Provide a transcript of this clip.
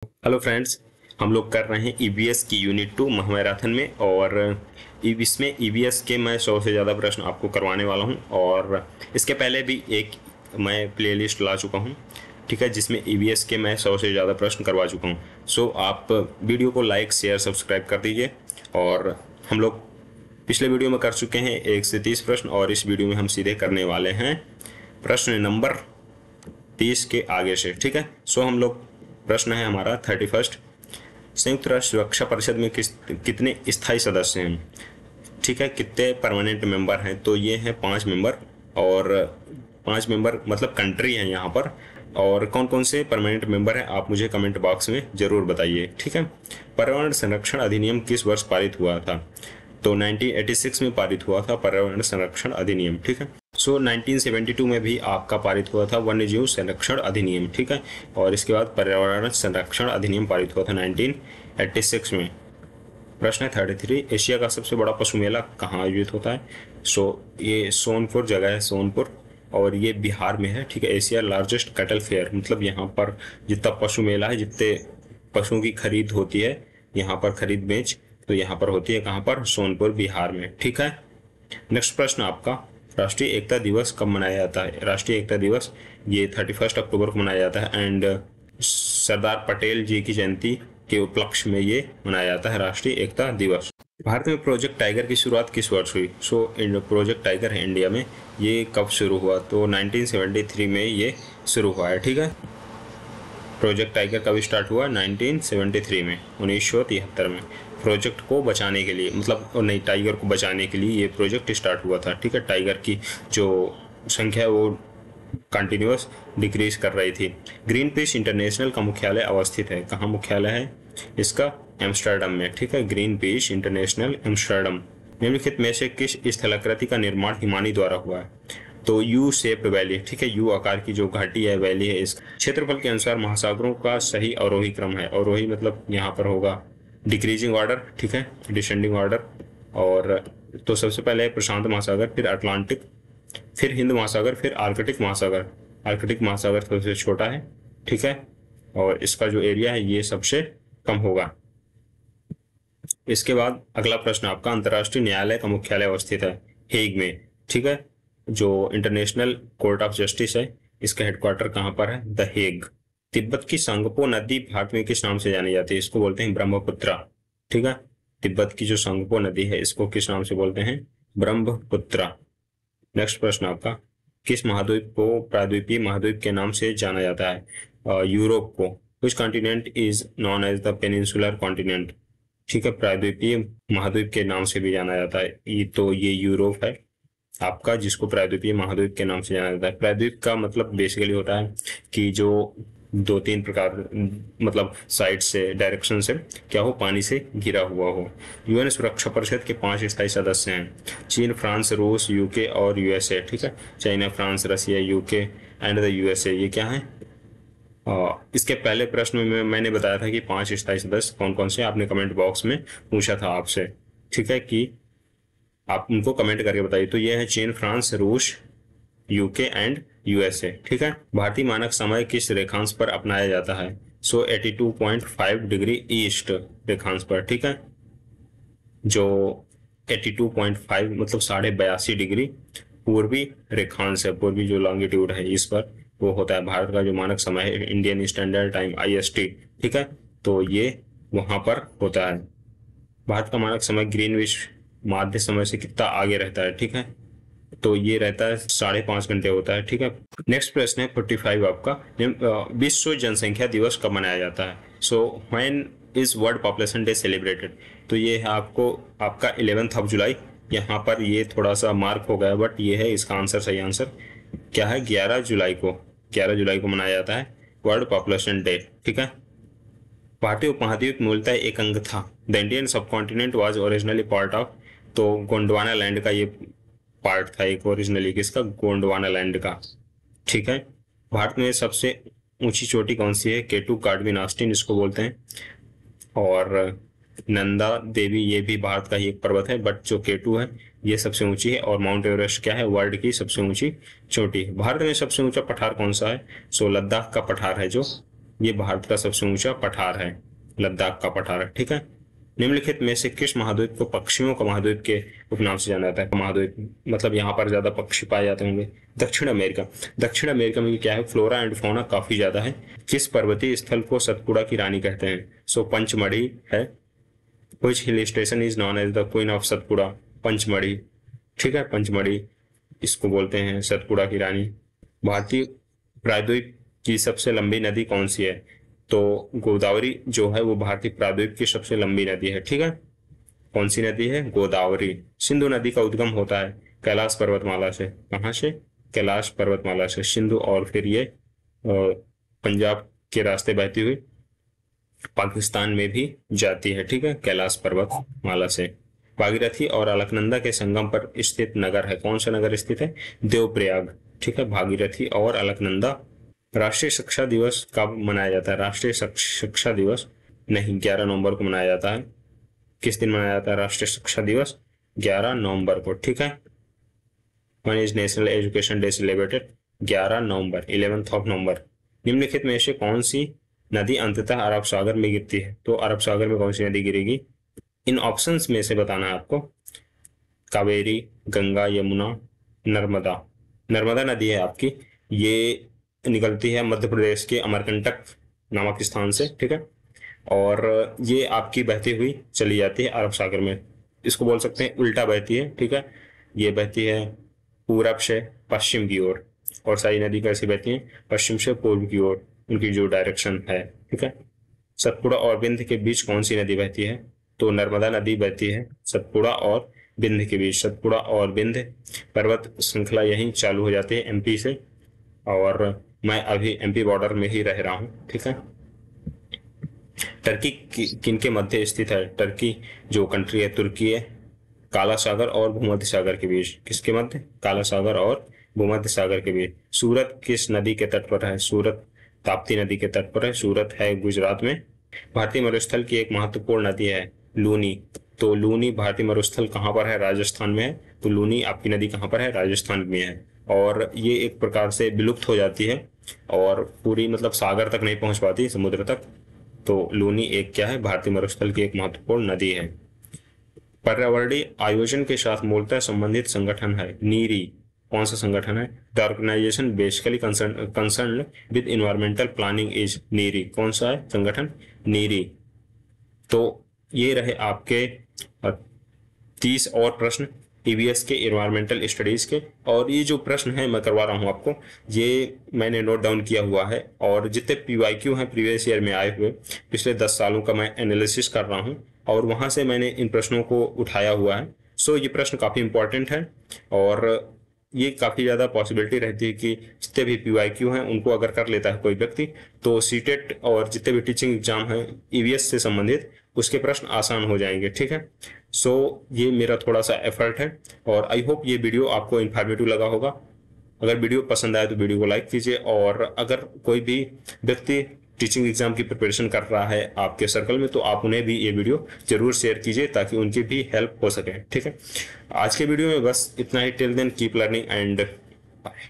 Hello friends, हम लोग कर रहे हैं ईवीएस की यूनिट 2 महामैराथन में। और इसमें ईवीएस के मैं 100 से ज़्यादा प्रश्न आपको करवाने वाला हूं। और इसके पहले भी एक मैं प्लेलिस्ट ला चुका हूं, ठीक है, जिसमें ईवीएस के मैं 100 से ज़्यादा प्रश्न करवा चुका हूं। सो आप वीडियो को लाइक शेयर सब्सक्राइब कर दीजिए। और हम लोग पिछले वीडियो में कर चुके हैं 1 से 30 प्रश्न, और इस वीडियो में हम सीधे करने वाले हैं प्रश्न नंबर 30 के आगे से, ठीक है। सो हम लोग प्रश्न है हमारा 31। संयुक्त राष्ट्र सुरक्षा परिषद में कितने स्थायी सदस्य हैं, ठीक है, कितने परमानेंट मेंबर हैं? तो ये हैं 5 मेंबर, और 5 मेंबर मतलब कंट्री हैं यहाँ पर। और कौन कौन से परमानेंट मेंबर हैं आप मुझे कमेंट बॉक्स में जरूर बताइए, ठीक है। पर्यावरण संरक्षण अधिनियम किस वर्ष पारित हुआ था? तो 1986 में पारित हुआ था पर्यावरण संरक्षण अधिनियम, ठीक है। सो 1972 में भी आपका पारित हुआ था वन्य जीव संरक्षण अधिनियम, ठीक है। और इसके बाद पर्यावरण संरक्षण अधिनियम पारित हुआ था 1986 में। प्रश्न है 33, एशिया का सबसे बड़ा पशु मेला कहाँ आयोजित होता है? सो ये सोनपुर जगह है, सोनपुर, और ये बिहार में है, ठीक है। एशिया लार्जेस्ट कैटल फेयर, मतलब यहाँ पर जितना पशु मेला है, जितने पशुओं की खरीद होती है यहाँ पर, खरीद बेच, तो यहाँ पर होती है कहाँ पर? सोनपुर, बिहार में, ठीक है। नेक्स्ट प्रश्न आपका, राष्ट्रीय एकता दिवस कब मनाया जाता है? राष्ट्रीय एकता दिवस ये 31 अक्टूबर को मनाया जाता है, एंड सरदार पटेल जी की जयंती के उपलक्ष्य में ये मनाया जाता है राष्ट्रीय एकता दिवस। भारत में प्रोजेक्ट टाइगर की शुरुआत किस वर्ष हुई? सो प्रोजेक्ट टाइगर है इंडिया में, ये कब शुरू हुआ? तो 1973 में ये शुरू हुआ है, ठीक है। प्रोजेक्ट टाइगर कब स्टार्ट हुआ? 1973 में, 1973 में। प्रोजेक्ट को बचाने के लिए, मतलब नहीं, टाइगर को बचाने के लिए ये प्रोजेक्ट स्टार्ट हुआ था, ठीक है। टाइगर की जो संख्या है वो कंटिन्यूअस डिक्रीज कर रही थी। ग्रीन पीस इंटरनेशनल का मुख्यालय अवस्थित है, कहाँ मुख्यालय है इसका? एम्स्टर्डम में, ठीक है। Green peas international, Amsterdam. निम्नलिखित में से किस स्थलाकृति का निर्माण हिमानी द्वारा हुआ है? तो यू शेप्ड वैली, ठीक है, यू आकार की जो घाटी है, वैली है। इस क्षेत्रफल के अनुसार महासागरों का सही अवरोही क्रम है। अवरोही मतलब यहाँ पर होगा डिक्रीजिंग ऑर्डर, ठीक है, डिसेंडिंग ऑर्डर। और तो सबसे पहले प्रशांत महासागर, फिर अटलांटिक, फिर हिंद महासागर, फिर आर्कटिक महासागर। आर्कटिक महासागर सबसे छोटा है, ठीक है, और इसका जो एरिया है ये सबसे कम होगा। इसके बाद अगला प्रश्न आपका, अंतर्राष्ट्रीय न्यायालय का मुख्यालय अवस्थित है हेग में, ठीक है। जो इंटरनेशनल कोर्ट ऑफ जस्टिस है, इसका हेडक्वार्टर कहाँ पर है? The Hague. तिब्बत की संगपो नदी भारत में किस नाम से जानी जाती है? इसको बोलते हैं ब्रह्मपुत्रा, ठीक है। तिब्बत की जो संगपो नदी है इसको किस नाम से बोलते हैं? ब्रह्मपुत्रा। नेक्स्ट प्रश्न आपका, किस महाद्वीप को प्रायद्वीपीय महाद्वीप के नाम से जाना जाता है? यूरोप को। Which continent is known as the peninsular continent, ठीक है। प्रायद्वीपीय महाद्वीप के नाम से भी जाना जाता है, तो ये यूरोप है आपका, जिसको प्रायद्वीपीय महाद्वीप के नाम से जाना जाता है। प्रायद्वीप का मतलब बेसिकली होता है कि जो 2-3 प्रकार, मतलब साइड से, डायरेक्शन से क्या हो, पानी से घिरा हुआ हो। यूएन सुरक्षा परिषद के 5 स्थायी सदस्य हैं, चीन, फ्रांस, रूस, यूके और यूएसए, ठीक है। China, France, Russia, UK and the USA, ये क्या है? इसके पहले प्रश्न में मैंने बताया था कि 5 स्थायी सदस्य कौन कौन से, आपने कमेंट बॉक्स में पूछा था आपसे, ठीक है, कि आप उनको कमेंट करके बताइए। तो ये है चीन, फ्रांस, रूस, यूके एंड यूएसए, ठीक है। भारतीय मानक समय किस रेखांश पर अपनाया जाता है? सो 82.5 डिग्री ईस्ट रेखांश पर, ठीक है। जो 82.5 मतलब 82.5 डिग्री पूर्वी रेखांश है, पूर्वी जो लॉन्गिट्यूड है इस पर, वो होता है भारत का जो मानक समय है, इंडियन स्टैंडर्ड टाइम, आईएसटी, ठीक है। तो ये वहां पर होता है। भारत का मानक समय ग्रीनविच माध्य समय से कितना आगे रहता है, ठीक है। तो ये रहता है 5.5 घंटे होता है, ठीक है। नेक्स्ट प्रश्न है 45 आपका, विश्व जनसंख्या दिवस कब मनाया जाता है? So when is world population day celebrated? तो ये है आपको आपका 11 जुलाई। यहाँ पर ये थोड़ा सा मार्क हो गया, बट ये है इसका आंसर, सही आंसर क्या है? 11 जुलाई को, 11 जुलाई को मनाया जाता है वर्ल्ड पॉपुलेशन डे, ठीक है। भारतीय उपमहाद्वीप मूलतः एक अंग था। The Indian subcontinent was originally part of, तो गोंडवाना लैंड का ये पार्ट था एक ओरिजिनली, किसका? गोंडवाना लैंड का, ठीक है। भारत में सबसे ऊंची चोटी कौन सी है? केटू कार्डविन ऑस्टिन इसको बोलते हैं। और नंदा देवी, ये भी भारत का ही एक पर्वत है, बट जो केटू है ये सबसे ऊंची है। और माउंट एवरेस्ट क्या है? वर्ल्ड की सबसे ऊंची चोटी। भारत में सबसे ऊंचा पठार कौन सा है? सो लद्दाख का पठार है जो ये भारत का सबसे ऊंचा पठार है, लद्दाख का पठार, ठीक है। निम्नलिखित में से किस महाद्वीप को पक्षियों का महाद्वीप के उपनाम से जाना जाता है? महाद्वीप मतलब यहाँ पर ज्यादा पक्षी पाए जाते होंगे। दक्षिण अमेरिका। दक्षिण अमेरिका में क्या है, फ्लोरा एंड फौना काफी ज्यादा है। किस पर्वतीय स्थल को सतपुड़ा की रानी कहते हैं? सो पंचमढ़ी है। Which hill station is known as the queen of Satpura? Pachmarhi, ठीक है, पंचमढ़ी इसको बोलते हैं सतपुड़ा की रानी। भारतीय प्रायद्वीप की सबसे लंबी नदी कौन सी है? तो गोदावरी जो है वो भारतीय प्रायद्वीप की सबसे लंबी नदी है, ठीक है। कौन सी नदी है? गोदावरी। सिंधु नदी का उद्गम होता है कैलाश पर्वतमाला से। कहाँ से? कैलाश पर्वतमाला से सिंधु, और फिर ये पंजाब के रास्ते बहती हुई पाकिस्तान में भी जाती है, ठीक है, कैलाश पर्वतमाला से। भागीरथी और अलकनंदा के संगम पर स्थित नगर है, कौन सा नगर स्थित है? देवप्रयाग, ठीक है, भागीरथी और अलकनंदा। राष्ट्रीय शिक्षा दिवस कब मनाया जाता है? राष्ट्रीय शिक्षा दिवस नहीं, 11 नवंबर को मनाया जाता है। किस दिन मनाया जाता है राष्ट्रीय शिक्षा दिवस? 11 नवंबर को, ठीक है। One is national education day celebrated 11 November, 11th of नवंबर। निम्नलिखित में से कौन सी नदी अंततः अरब सागर में गिरती है? तो अरब सागर में कौन सी नदी गिरेगी? इन ऑप्शंस में से बताना है आपको। कावेरी, गंगा, यमुना, नर्मदा। नर्मदा नदी है आपकी, ये निकलती है मध्य प्रदेश के अमरकंटक नामक स्थान से, ठीक है, और ये आपकी बहती हुई चली जाती है अरब सागर में। इसको बोल सकते हैं उल्टा बहती है, ठीक है। ये बहती है पूरब से पश्चिम की ओर, और सारी नदी कैसे बहती है? पश्चिम से पूर्व की ओर, उनकी जो डायरेक्शन है, ठीक है। सतपुड़ा और बिंद के बीच कौन सी नदी बहती है? तो नर्मदा नदी बहती है सतपुड़ा और बिंद के बीच। सतपुड़ा और बिंद पर्वत श्रृंखला यहीं चालू हो जाती है एमपी से, और मैं अभी एमपी बॉर्डर में ही रह रहा हूँ, ठीक है। टर्की किन के मध्य स्थित है? टर्की जो कंट्री है, तुर्की है, काला सागर और भूमध्य सागर के बीच। किसके मध्य? काला सागर और भूमध्य सागर के बीच। सूरत किस नदी के तट पर है? सूरत ताप्ती नदी के तट पर है। सूरत है गुजरात में। भारतीय मरुस्थल की एक महत्वपूर्ण नदी है लूनी। तो लूनी भारतीय मरुस्थल कहाँ पर है? राजस्थान में है। तो लूनी आपकी नदी कहाँ पर है? राजस्थान में है, और ये एक प्रकार से विलुप्त हो जाती है और पूरी मतलब सागर तक नहीं पहुंच पाती, समुद्र तक। तो लूनी एक क्या है? भारतीय मरुस्थल की एक महत्वपूर्ण नदी है। पर्यावरणीय आयोजन के साथ मूलतः संबंधित संगठन है नीरी। कौन सा संगठन है? The organisation basically concern with environmental planning is NEERI. कौन सा है संगठन? नीरी। तो ये रहे आपके 30 और प्रश्न ईवीएस के इन्वायरमेंटल स्टडीज के। और ये जो प्रश्न है मैं करवा रहा हूँ आपको, ये मैंने नोट डाउन किया हुआ है, और जितने पीवाईक्यू हैं प्रीवियस ईयर में आए हुए पिछले 10 सालों का मैं एनालिसिस कर रहा हूँ, और वहां से मैंने इन प्रश्नों को उठाया हुआ है। सो ये प्रश्न काफी इंपॉर्टेंट है, और ये काफी ज्यादा पॉसिबिलिटी रहती है कि जितने भी पीवाईक्यू हैं उनको अगर कर लेता है कोई व्यक्ति, तो सीटेट और जितने भी टीचिंग एग्जाम हैं ईवीएस से संबंधित उसके प्रश्न आसान हो जाएंगे, ठीक है। सो ये मेरा थोड़ा सा एफर्ट है, और आई होप ये वीडियो आपको इन्फॉर्मेटिव लगा होगा। अगर वीडियो पसंद आए तो वीडियो को लाइक कीजिए, और अगर कोई भी व्यक्ति टीचिंग एग्जाम की प्रिपरेशन कर रहा है आपके सर्कल में, तो आप उन्हें भी ये वीडियो जरूर शेयर कीजिए ताकि उनकी भी हेल्प हो सके, ठीक है। आज के वीडियो में बस इतना ही। Till then keep learning and bye.